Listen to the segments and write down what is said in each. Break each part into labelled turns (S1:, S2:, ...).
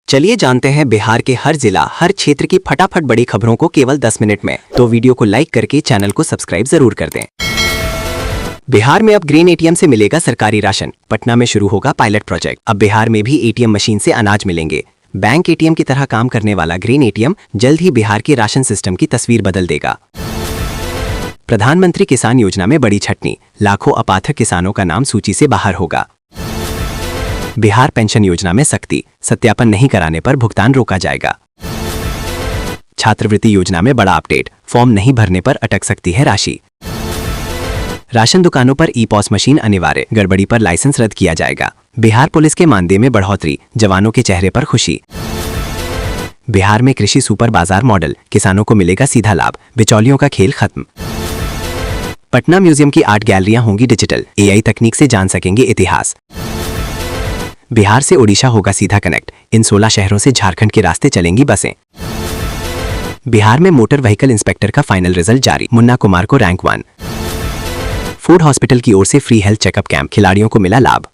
S1: चलिए जानते हैं बिहार के हर जिला हर क्षेत्र की फटाफट बड़ी खबरों को केवल 10 मिनट में। तो वीडियो को लाइक करके चैनल को सब्सक्राइब जरूर कर दें। बिहार में अब ग्रीन एटीएम से मिलेगा सरकारी राशन। पटना में शुरू होगा पायलट प्रोजेक्ट। अब बिहार में भी एटीएम मशीन से अनाज मिलेंगे। बैंक एटीएम की तरह काम करने वाला ग्रीन एटीएम जल्द ही बिहार के राशन सिस्टम की तस्वीर बदल देगा। प्रधानमंत्री किसान योजना में बड़ी छटनी, लाखों अपात्र किसानों का नाम सूची से बाहर होगा। बिहार पेंशन योजना में सख्ती, सत्यापन नहीं कराने पर भुगतान रोका जाएगा। छात्रवृत्ति योजना में बड़ा अपडेट, फॉर्म नहीं भरने पर अटक सकती है राशि। राशन दुकानों पर ई-पॉस मशीन अनिवार्य, गड़बड़ी पर लाइसेंस रद्द किया जाएगा। बिहार पुलिस के मानदेय में बढ़ोतरी, जवानों के चेहरे पर खुशी। बिहार में कृषि सुपर बाजार मॉडल, किसानों को मिलेगा सीधा लाभ, बिचौलियों का खेल खत्म। पटना म्यूजियम की आर्ट गैलरियां होंगी डिजिटल, एआई तकनीक से जान सकेंगे इतिहास। बिहार से ओडिशा होगा सीधा कनेक्ट, इन 16 शहरों से झारखंड के रास्ते चलेंगी बसें। बिहार में मोटर व्हीकल इंस्पेक्टर का फाइनल रिजल्ट जारी, मुन्ना कुमार को रैंक 1। फूड हॉस्पिटल की ओर से फ्री हेल्थ चेकअप कैंप, खिलाड़ियों को मिला लाभ।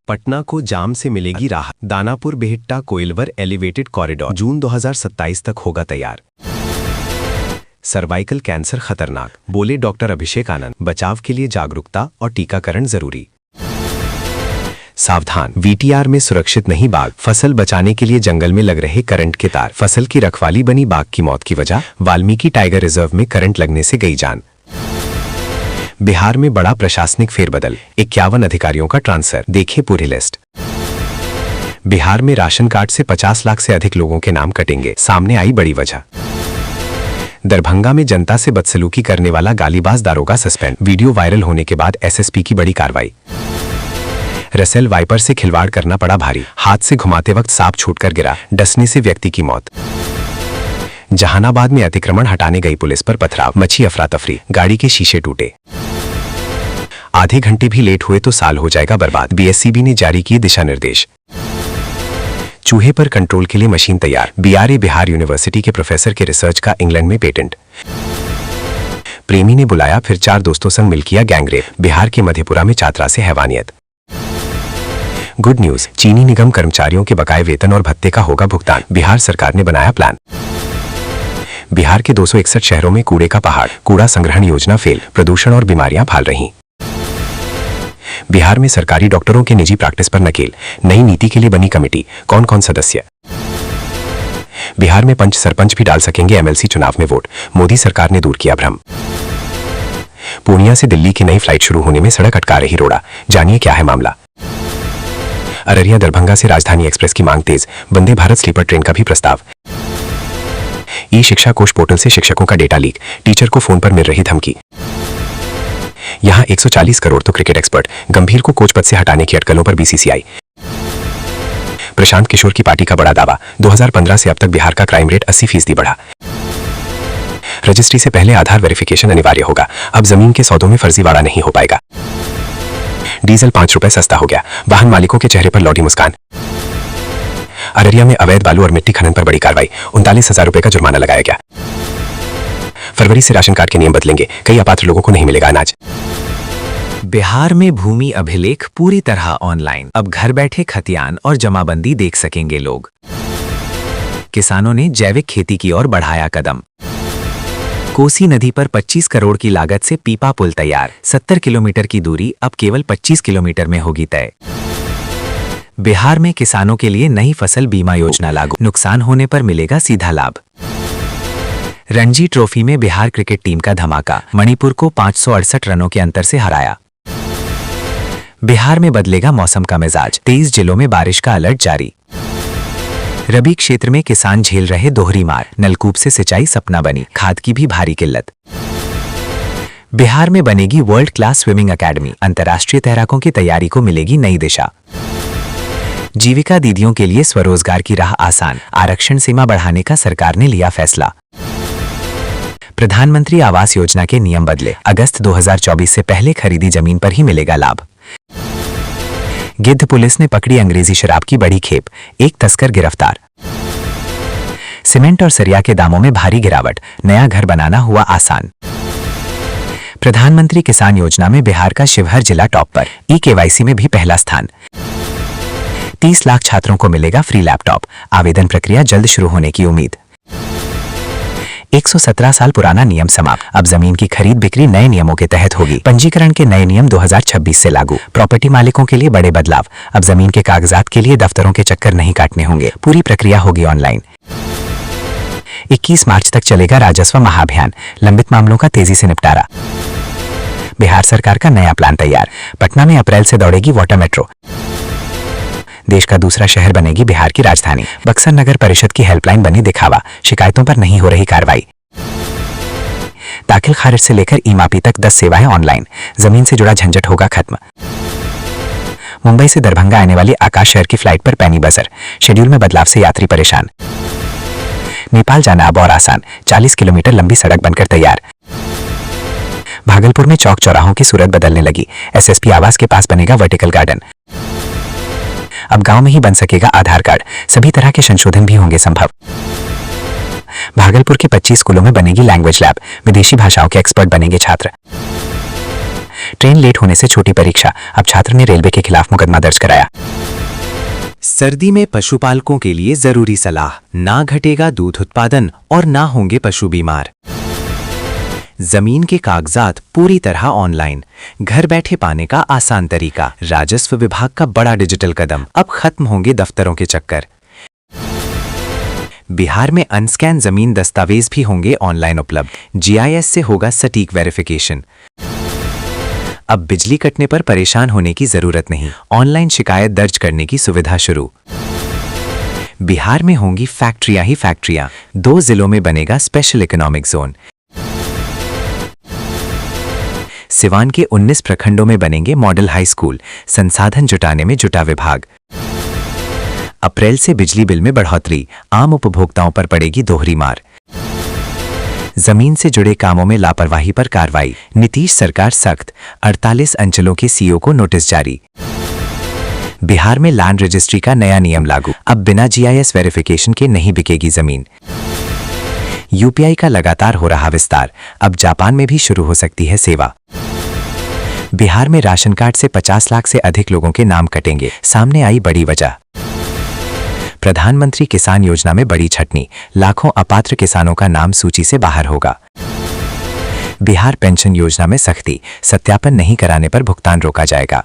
S2: पटना को जाम से मिलेगी राहत, दानापुर बेहिट्टा कोइलवर एलिवेटेड कॉरिडोर जून 2027 तक होगा तैयार। सर्वाइकल कैंसर खतरनाक, बोले डॉक्टर अभिषेक आनंद, बचाव के लिए जागरूकता और टीकाकरण जरूरी। सावधान, वीटीआर में सुरक्षित नहीं बाघ, फसल बचाने के लिए जंगल में लग रहे करंट के तार, फसल की रखवाली बनी बाघ की मौत की वजह, वाल्मीकि टाइगर रिजर्व में करंट लगने से गई जान। बिहार में बड़ा प्रशासनिक फेरबदल, 51 अधिकारियों का ट्रांसफर, देखें पूरी लिस्ट। बिहार में राशन कार्ड से 50 लाख से अधिक लोगों के नाम कटेंगे, सामने आई बड़ी वजह। दरभंगा में जनता से बदसलूकी करने वाला गालीबाज दारोगा सस्पेंड, वीडियो वायरल होने के बाद एसएसपी की बड़ी कार्रवाई। रसेल वाइपर से खिलवाड़ करना पड़ा भारी, हाथ से घुमाते वक्त सांप छूटकर गिरा, डसने से व्यक्ति की मौत। जहानाबाद में अतिक्रमण हटाने गई पुलिस पर पथराव, मची अफरा तफरी, गाड़ी के शीशे टूटे। आधे घंटे भी लेट हुए तो साल हो जाएगा बर्बाद, बीएससीबी ने जारी किए दिशा निर्देश। चूहे पर कंट्रोल के लिए मशीन तैयार, बीआरए बिहार यूनिवर्सिटी के प्रोफेसर के रिसर्च का इंग्लैंड में पेटेंट। प्रेमी ने बुलाया फिर 4 दोस्तों संग मिल किया गैंगरेप, बिहार के मधेपुरा में छात्रा से हैवानियत। गुड न्यूज, चीनी निगम कर्मचारियों के बकाये वेतन और भत्ते का होगा भुगतान, बिहार सरकार ने बनाया प्लान। बिहार के 261 शहरों में कूड़े का पहाड़, कूड़ा संग्रहण योजना फेल, प्रदूषण और बीमारियां फैल रही। बिहार में सरकारी डॉक्टरों के निजी प्रैक्टिस पर नकेल, नई नीति के लिए बनी कमेटी, कौन कौन सदस्य। बिहार में पंच सरपंच भी डाल सकेंगे एमएलसी चुनाव में वोट, मोदी सरकार ने दूर किया भ्रम। पूर्णिया से दिल्ली की नई फ्लाइट शुरू होने में सड़क अटका रही रोड़ा, जानिए क्या है मामला। अररिया दरभंगा से राजधानी एक्सप्रेस की मांग तेज, वंदे भारत स्लीपर ट्रेन का भी प्रस्ताव। ई शिक्षा कोष पोर्टल से शिक्षकों का डेटा लीक, टीचर को फोन पर मिल रही धमकी। यहां 140 करोड़ तो क्रिकेट एक्सपर्ट, गंभीर को कोच पद से हटाने की अटकलों पर बीसीसीआई। प्रशांत किशोर की पार्टी का बड़ा दावा, 2015 से अब तक बिहार का क्राइम रेट 80% बढ़ा। रजिस्ट्री से पहले आधार वेरिफिकेशन अनिवार्य होगा, अब जमीन के सौदों में फर्जीवाड़ा नहीं हो पाएगा। डीजल 5 रुपए सस्ता हो गया, वाहन मालिकों के चेहरे पर लौटी मुस्कान। अररिया में अवैध बालू और मिट्टी खनन पर बड़ी कार्रवाई, 39,000 रुपए का जुर्माना लगाया गया। फरवरी से राशन कार्ड के नियम बदलेंगे, कई अपात्र लोगों को नहीं मिलेगा अनाज।
S3: बिहार में भूमि अभिलेख पूरी तरह ऑनलाइन, अब घर बैठे खतियान और जमाबंदी देख सकेंगे लोग। किसानों ने जैविक खेती की ओर बढ़ाया कदम। कोसी नदी पर 25 करोड़ की लागत से पीपा पुल तैयार, 70 किलोमीटर की दूरी अब केवल 25 किलोमीटर में होगी तय। बिहार में किसानों के लिए नई फसल बीमा योजना लागू, नुकसान होने पर मिलेगा सीधा लाभ। रणजी ट्रॉफी में बिहार क्रिकेट टीम का धमाका, मणिपुर को 568 रनों के अंतर से हराया। बिहार में बदलेगा मौसम का मिजाज, 23 जिलों में बारिश का अलर्ट जारी। रबी क्षेत्र में किसान झेल रहे दोहरी मार, नलकूप से सिंचाई सपना बनी, खाद की भी भारी किल्लत। बिहार में बनेगी वर्ल्ड क्लास स्विमिंग एकेडमी, अंतर्राष्ट्रीय तैराकों की तैयारी को मिलेगी नई दिशा। जीविका दीदियों के लिए स्वरोजगार की राह आसान, आरक्षण सीमा बढ़ाने का सरकार ने लिया फैसला। प्रधानमंत्री आवास योजना के नियम बदले, अगस्त 2024 से पहले खरीदी जमीन पर ही मिलेगा लाभ। गिद्ध पुलिस ने पकड़ी अंग्रेजी शराब की बड़ी खेप, एक तस्कर गिरफ्तार। सीमेंट और सरिया के दामों में भारी गिरावट, नया घर बनाना हुआ आसान। प्रधानमंत्री किसान योजना में बिहार का शिवहर जिला टॉप पर, ई-केवाईसी में भी पहला स्थान। 30 लाख छात्रों को मिलेगा फ्री लैपटॉप। आवेदन प्रक्रिया जल्द शुरू होने की उम्मीद। 117 साल पुराना नियम समाप्त। अब जमीन की खरीद बिक्री नए नियमों के तहत होगी। पंजीकरण के नए नियम 2026 से लागू। प्रॉपर्टी मालिकों के लिए बड़े बदलाव। अब जमीन के कागजात के लिए दफ्तरों के चक्कर नहीं काटने होंगे। पूरी प्रक्रिया होगी ऑनलाइन। 21 मार्च तक चलेगा राजस्व महाअभियान। लंबित मामलों का तेजी से निपटारा। बिहार सरकार का नया प्लान तैयार। पटना में अप्रैल से दौड़ेगी वाटर मेट्रो। देश का दूसरा शहर बनेगी बिहार की राजधानी। बक्सर नगर परिषद की हेल्पलाइन बनी दिखावा। शिकायतों पर नहीं हो रही कार्रवाई। दाखिल खारिज से लेकर ईमापी तक 10 सेवाएं ऑनलाइन। जमीन से जुड़ा झंझट होगा खत्म। मुंबई से दरभंगा आने वाली आकाश शहर की फ्लाइट पर पैनी बजर। शेड्यूल में बदलाव से यात्री परेशान। नेपाल जाना अब और आसान। 40 किलोमीटर लंबी सड़क बनकर तैयार। भागलपुर में चौक चौराहों की सूरत बदलने लगी। एसएसपी आवास के पास बनेगा वर्टिकल गार्डन। अब गांव में ही बन सकेगा आधार कार्ड। सभी तरह के संशोधन भी होंगे संभव। भागलपुर के 25 स्कूलों में बनेगी लैंग्वेज लैब। विदेशी भाषाओं के एक्सपर्ट बनेंगे छात्र। ट्रेन लेट होने से छोटी परीक्षा। अब छात्र ने रेलवे के खिलाफ मुकदमा दर्ज कराया।
S1: सर्दी में पशुपालकों के लिए जरूरी सलाह। ना घटेगा दूध उत्पादन और ना होंगे पशु बीमार। जमीन के कागजात पूरी तरह ऑनलाइन। घर बैठे पाने का आसान तरीका। राजस्व विभाग का बड़ा डिजिटल कदम। अब खत्म होंगे दफ्तरों के चक्कर। बिहार में अनस्कैन जमीन दस्तावेज भी होंगे ऑनलाइन उपलब्ध। जीआईएस से होगा सटीक वेरिफिकेशन। अब बिजली कटने पर परेशान होने की जरूरत नहीं। ऑनलाइन शिकायत दर्ज करने की सुविधा शुरू। बिहार में होंगी फैक्ट्रियां ही फैक्ट्रियां। 2 जिलों में बनेगा स्पेशल इकोनॉमिक जोन। सिवान के 19 प्रखंडों में बनेंगे मॉडल हाई स्कूल। संसाधन जुटाने में जुटा विभाग। अप्रैल से बिजली बिल में बढ़ोतरी। आम उपभोक्ताओं पर पड़ेगी दोहरी मार। जमीन से जुड़े कामों में लापरवाही पर कार्रवाई। नीतीश सरकार सख्त। 48 अंचलों के सीईओ को नोटिस जारी। बिहार में लैंड रजिस्ट्री का नया नियम लागू। अब बिना जीआईएस वेरिफिकेशन के नहीं बिकेगी जमीन। यूपीआई का लगातार हो रहा विस्तार। अब जापान में भी शुरू हो सकती है सेवा। बिहार में राशन कार्ड से 50 लाख से अधिक लोगों के नाम कटेंगे। सामने आई बड़ी वजह। प्रधानमंत्री किसान योजना में बड़ी छटनी। लाखों अपात्र किसानों का नाम सूची से बाहर होगा। बिहार पेंशन योजना में सख्ती। सत्यापन नहीं कराने पर भुगतान रोका जाएगा।